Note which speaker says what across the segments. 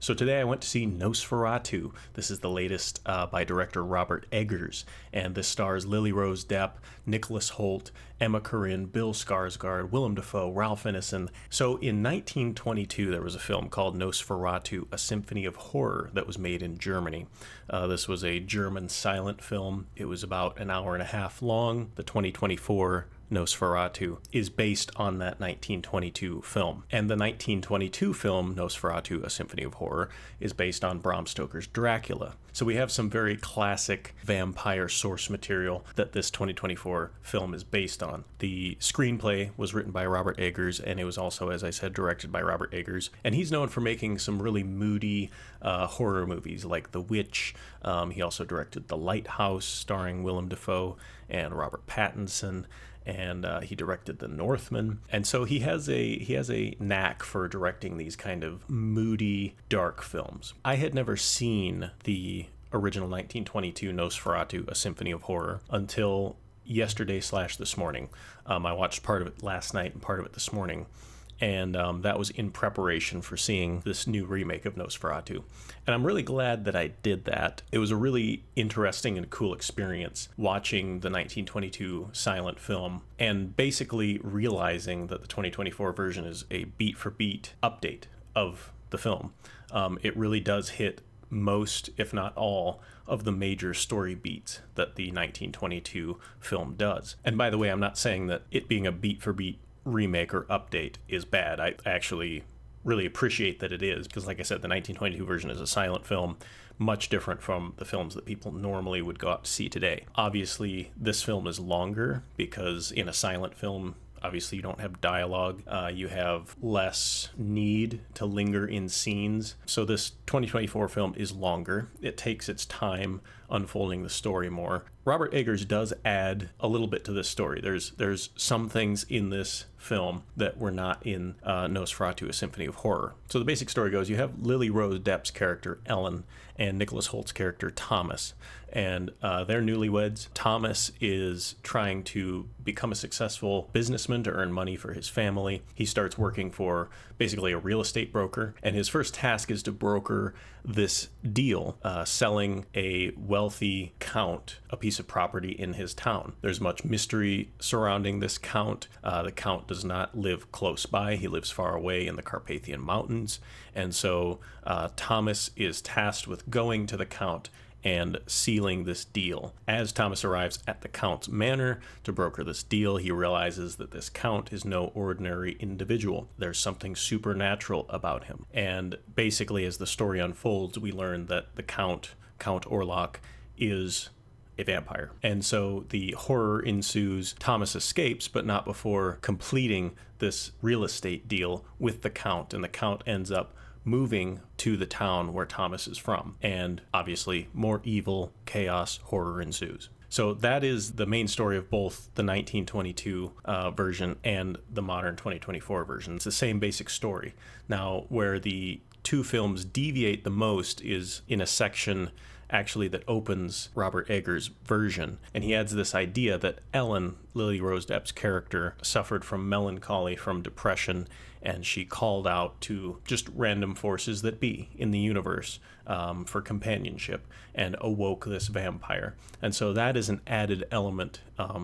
Speaker 1: So today I went to see Nosferatu. This is the latest by director Robert Eggers, and this stars Lily Rose Depp, Nicholas Hoult, Emma Corrin, Bill Skarsgård, Willem Dafoe, Ralph Ineson. So in 1922 there was a film called Nosferatu, A Symphony of Horror that was made in Germany. This was a German silent film. It was about an hour and a half long. The 2024 Nosferatu is based on that 1922 film. And the 1922 film, Nosferatu, A Symphony of Horror, is based on Bram Stoker's Dracula. So we have some very classic vampire source material that this 2024 film is based on. The screenplay was written by Robert Eggers, and it was also, as I said, directed by Robert Eggers. And he's known for making some really moody horror movies like The Witch. He also directed The Lighthouse, starring Willem Dafoe and Robert Pattinson. And he directed The Northman, and so he has a knack for directing these kind of moody, dark films. I had never seen the original 1922 Nosferatu, A Symphony of Horror, until yesterday/this morning. I watched part of it last night and part of it this morning, and that was in preparation for seeing this new remake of Nosferatu. And I'm really glad that I did that. It was a really interesting and cool experience watching the 1922 silent film and basically realizing that the 2024 version is a beat-for-beat update of the film. It really does hit most, if not all, of the major story beats that the 1922 film does. And by the way, I'm not saying that it being a beat-for-beat remake or update is bad. I actually really appreciate that it is, because like I said, the 1922 version is a silent film, much different from the films that people normally would go out to see today. Obviously, this film is longer because in a silent film, obviously you don't have dialogue. You have less need to linger in scenes. So this 2024 film is longer. It takes its time unfolding the story more. Robert Eggers does add a little bit to this story. There's some things in this film that were not in Nosferatu, A Symphony of Horror. So the basic story goes, you have Lily Rose Depp's character, Ellen, and Nicholas Hoult's character, Thomas. And they're newlyweds. Thomas is trying to become a successful businessman to earn money for his family. He starts working for basically a real estate broker, and his first task is to broker this deal, selling a wealthy count a piece of property in his town. There's much mystery surrounding this count. The count does not live close by. He lives far away in the Carpathian Mountains. And so Thomas is tasked with going to the count and sealing this deal. As Thomas arrives at the Count's manor to broker this deal, he realizes that this Count is no ordinary individual. There's something supernatural about him. And basically, as the story unfolds, we learn that the Count Orlok, is a vampire. And so the horror ensues. Thomas escapes, but not before completing this real estate deal with the Count, and the Count ends up moving to the town where Thomas is from. And obviously, more evil, chaos, horror ensues. So that is the main story of both the 1922 version and the modern 2024 version. It's the same basic story. Now, where the two films deviate the most is in a section actually that opens Robert Eggers' version. And he adds this idea that Ellen, Lily Rose Depp's character, suffered from melancholy, from depression, and she called out to just random forces that be in the universe for companionship and awoke this vampire. And so that is an added element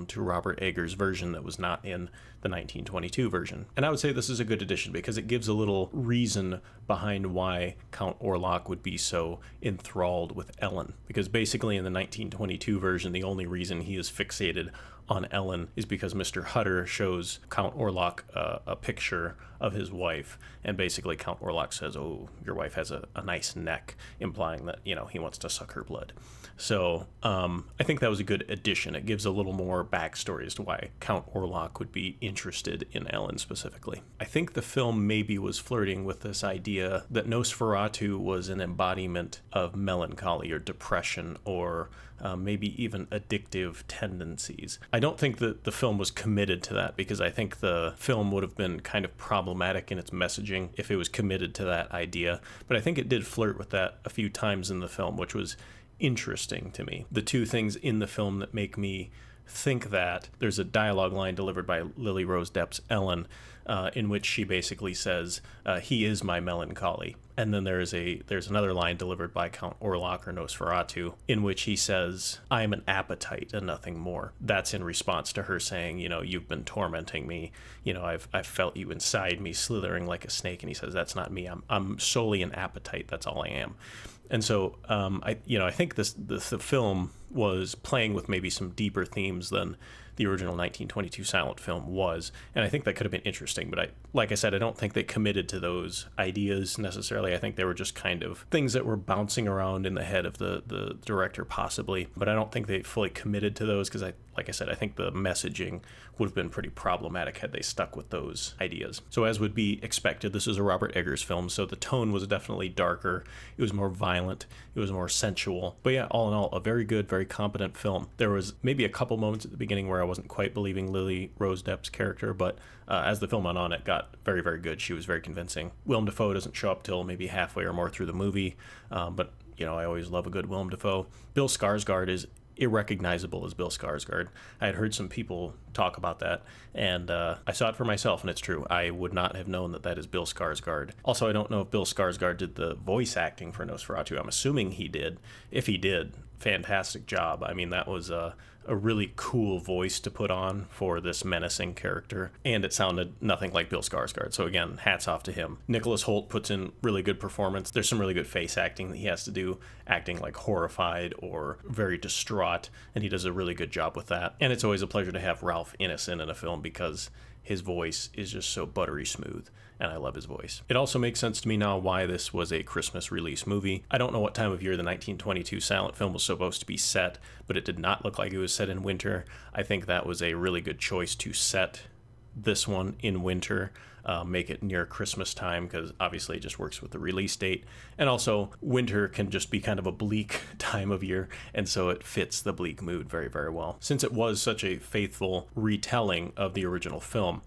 Speaker 1: to Robert Eggers' version that was not in the 1922 version. And I would say this is a good addition because it gives a little reason behind why Count Orlok would be so enthralled with Ellen. Because basically in the 1922 version, the only reason he is fixated on Ellen is because Mr. Hutter shows Count Orlok a picture of his wife, and basically Count Orlok says, "Oh, your wife has a nice neck," implying that, he wants to suck her blood. So I think that was a good addition. It gives a little more backstory as to why Count Orlok would be interested in Ellen specifically. I think the film maybe was flirting with this idea that Nosferatu was an embodiment of melancholy or depression or maybe even addictive tendencies. I don't think that the film was committed to that, because I think the film would have been kind of problematic in its messaging if it was committed to that idea. But I think it did flirt with that a few times in the film, which was interesting to me. The two things in the film that make me think that there's a dialogue line delivered by Lily Rose Depp's Ellen, in which she basically says, he is my melancholy. And then there's another line delivered by Count Orlok or Nosferatu, in which he says, I am an appetite and nothing more. That's in response to her saying, you've been tormenting me. I've felt you inside me slithering like a snake. And he says, that's not me. I'm solely an appetite. That's all I am. And so I think the film was playing with maybe some deeper themes than the original 1922 silent film was, and I think that could have been interesting, but like I said, I don't think they committed to those ideas necessarily. I think they were just kind of things that were bouncing around in the head of the director possibly, but I don't think they fully committed to those because like I said, I think the messaging would have been pretty problematic had they stuck with those ideas. So as would be expected, this is a Robert Eggers film, so the tone was definitely darker. It was more violent. It was more sensual. But yeah, all in all, a very good, very competent film. There was maybe a couple moments at the beginning where I wasn't quite believing Lily Rose Depp's character, but as the film went on, it got very, very good. She was very convincing. Willem Dafoe doesn't show up till maybe halfway or more through the movie, but I always love a good Willem Dafoe. Bill Skarsgård is irrecognizable as Bill Skarsgård. I had heard some people talk about that, and I saw it for myself, and it's true. I would not have known that is Bill Skarsgård. Also, I don't know if Bill Skarsgård did the voice acting for Nosferatu. I'm assuming he did. If he did, fantastic job. I mean, that was a really cool voice to put on for this menacing character, and it sounded nothing like Bill Skarsgård. So again, hats off to him. Nicholas Hoult puts in really good performance. There's some really good face acting that he has to do, acting like horrified or very distraught, and he does a really good job with that. And it's always a pleasure to have Ralph Ineson in a film because his voice is just so buttery smooth, and I love his voice. It also makes sense to me now why this was a Christmas release movie. I don't know what time of year the 1922 silent film was supposed to be set, but it did not look like it was set in winter. I think that was a really good choice to set this one in winter, make it near Christmas time, because obviously it just works with the release date. And also, winter can just be kind of a bleak time of year, and so it fits the bleak mood very, very well. Since it was such a faithful retelling of the original film,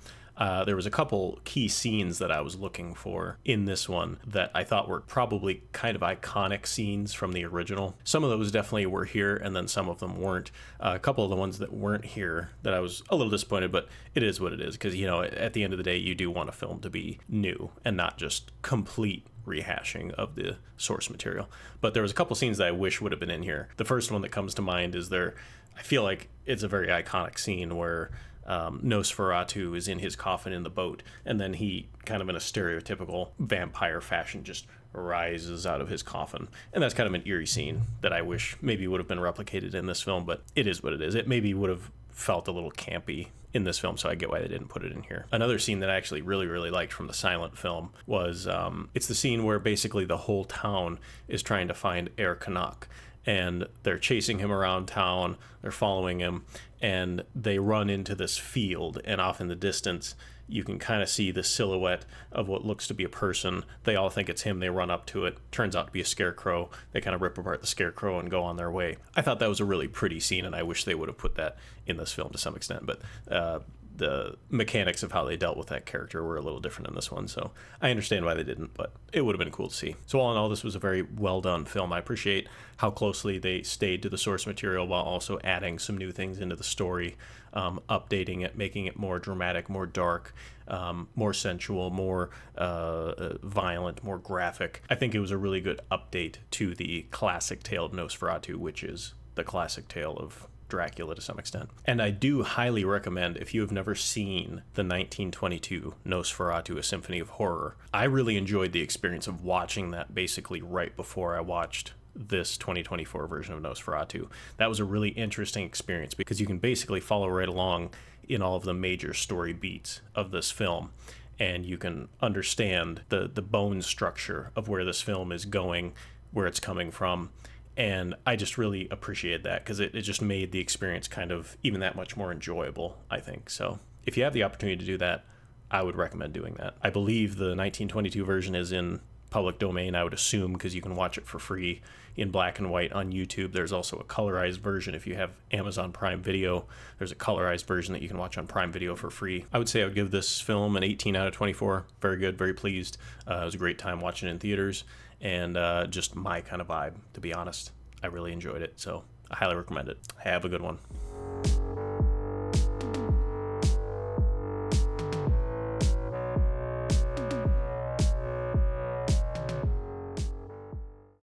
Speaker 1: there was a couple key scenes that I was looking for in this one that I thought were probably kind of iconic scenes from the original. Some of those definitely were here, and then some of them weren't. A couple of the ones that weren't here that I was a little disappointed, but it is what it is, because, at the end of the day, you do want a film to be new and not just complete rehashing of the source material. But there was a couple scenes that I wish would have been in here. The first one that comes to mind is I feel like it's a very iconic scene where Nosferatu is in his coffin in the boat, and then he, kind of in a stereotypical vampire fashion, just rises out of his coffin. And that's kind of an eerie scene that I wish maybe would have been replicated in this film, but it is what it is. It maybe would have felt a little campy in this film, so I get why they didn't put it in here. Another scene that I actually really, really liked from the silent film was it's the scene where basically the whole town is trying to find Air Canuck, and they're chasing him around town, they're following him, and they run into this field, and off in the distance you can kind of see the silhouette of what looks to be a person. They all think it's him. They run up to it. Turns out to be a scarecrow. They kind of rip apart the scarecrow and go on their way. I thought that was a really pretty scene, and I wish they would have put that in this film to some extent, but the mechanics of how they dealt with that character were a little different in this one, so I understand why they didn't, but it would have been cool to see. So all in all, this was a very well done film. I appreciate how closely they stayed to the source material while also adding some new things into the story, updating it, making it more dramatic, more dark, more sensual, more violent, more graphic. I think it was a really good update to the classic tale of Nosferatu, which is the classic tale of Dracula to some extent. And I do highly recommend, if you have never seen the 1922 Nosferatu, A Symphony of Horror, I really enjoyed the experience of watching that basically right before I watched this 2024 version of Nosferatu. That was a really interesting experience because you can basically follow right along in all of the major story beats of this film, and you can understand the bone structure of where this film is going, where it's coming from. And I just really appreciated that because it just made the experience kind of even that much more enjoyable, I think. So if you have the opportunity to do that, I would recommend doing that. I believe the 1922 version is in public domain, I would assume, because you can watch it for free in black and white on YouTube. There's also a colorized version. If you have Amazon Prime Video, there's a colorized version that you can watch on Prime Video for free. I would say I would give this film an 18 out of 24. Very good, very pleased. It was a great time watching it in theaters, and just my kind of vibe, to be honest. I really enjoyed it, so I highly recommend it. Have a good one.